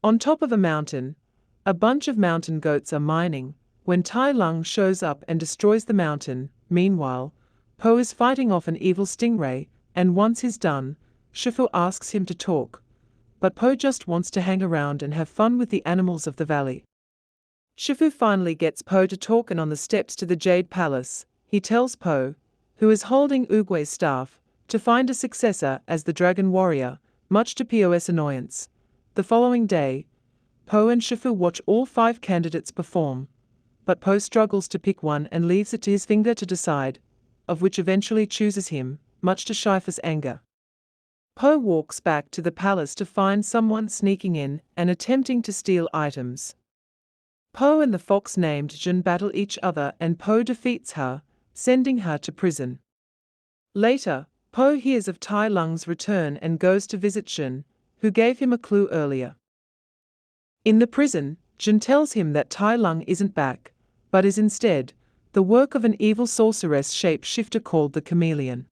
On top of a mountain, a bunch of mountain goats are mining when Tai Lung shows up and destroys the mountain. Meanwhile, Po is fighting off an evil stingray, and once he's done, Shifu asks him to talk, but Po just wants to hang around and have fun with the animals of the valley. Shifu finally gets Po to talk, and on the steps to the Jade Palace, he tells Po, who is holding Oogway's staff, to find a successor as the Dragon Warrior, much to Po's annoyance. The following day, Po and Shifu watch all 5 candidates perform, but Po struggles to pick one and leaves it to his finger to decide, of which eventually chooses him, much to Shifu's anger. Po walks back to the palace to find someone sneaking in and attempting to steal items. Po and the fox named Zhen battle each other and Po defeats her, sending her to prison. Later, Po hears of Tai Lung's return and goes to visit Zhen, who gave him a clue earlier. In the prison, Zhen tells him that Tai Lung isn't back, but is instead the work of an evil sorceress shape-shifter called the Chameleon.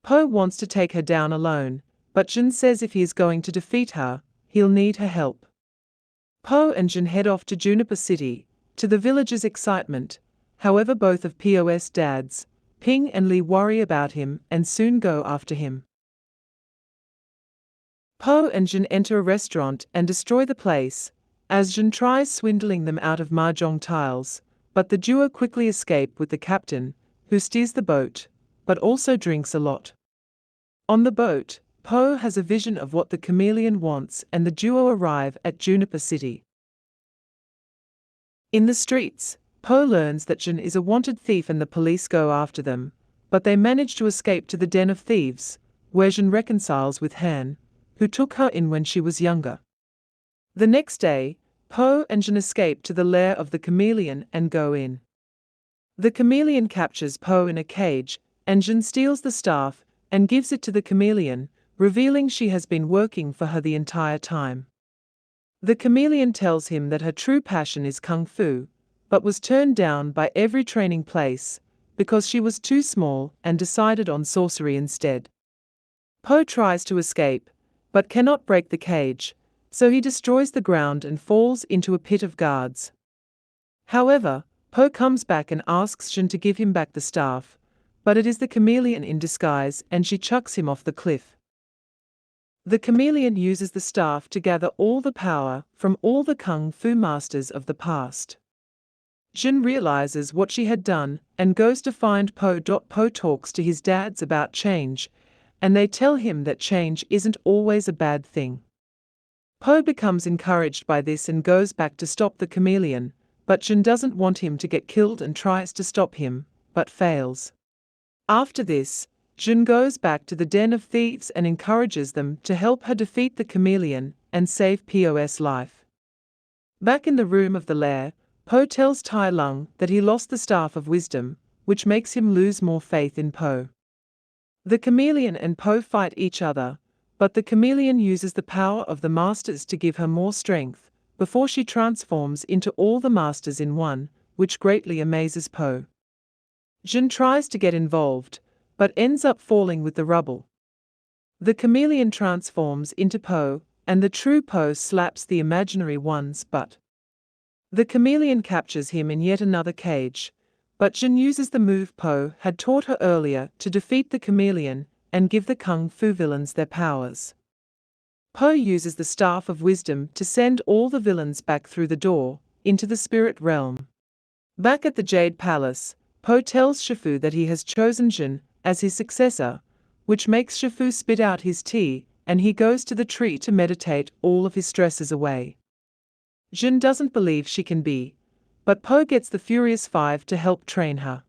Po wants to take her down alone, but Zhen says if he is going to defeat her, he'll need her help. Po and Zhen head off to Juniper City, to the villagers' excitement. However, both of Po's dads, Ping and Li, worry about him and soon go after him. Po and Zhen enter a restaurant and destroy the place, as Zhen tries swindling them out of mahjong tiles, but the duo quickly escape with the captain, who steers the boat, but also drinks a lot. On the boat, Po has a vision of what the Chameleon wants and the duo arrive at Juniper City. In the streets, Po learns that Zhen is a wanted thief and the police go after them, but they manage to escape to the den of thieves, where Zhen reconciles with Han, who took her in when she was younger. The next day, Po and Zhen escape to the lair of the Chameleon and go in. The Chameleon captures Po in a cage, and Zhen steals the staff and gives it to the Chameleon, revealing she has been working for her the entire time. The Chameleon tells him that her true passion is kung fu, but was turned down by every training place because she was too small and decided on sorcery instead. Po tries to escape, but cannot break the cage, so he destroys the ground and falls into a pit of guards. However, Po comes back and asks Zhen to give him back the staff, but it is the Chameleon in disguise and she chucks him off the cliff. The Chameleon uses the staff to gather all the power from all the kung fu masters of the past. Zhen realizes what she had done and goes to find Po. Po talks to his dads about change, and they tell him that change isn't always a bad thing. Po becomes encouraged by this and goes back to stop the Chameleon, but Zhen doesn't want him to get killed and tries to stop him, but fails. After this, Zhen goes back to the den of thieves and encourages them to help her defeat the Chameleon and save Po's life. Back in the room of the lair, Po tells Tai Lung that he lost the Staff of Wisdom, which makes him lose more faith in Po. The Chameleon and Po fight each other, but the Chameleon uses the power of the Masters to give her more strength, before she transforms into all the Masters in one, which greatly amazes Po. Zhen tries to get involved, but ends up falling with the rubble. The Chameleon transforms into Po, and the true Po slaps the imaginary one's butt. The Chameleon captures him in yet another cage, but Zhen uses the move Po had taught her earlier to defeat the Chameleon and give the kung fu villains their powers. Po uses the Staff of Wisdom to send all the villains back through the door, into the spirit realm. Back at the Jade Palace, Po tells Shifu that he has chosen Zhen as his successor, which makes Shifu spit out his tea, and he goes to the tree to meditate all of his stresses away. Zhen doesn't believe she can be, but Po gets the Furious Five to help train her.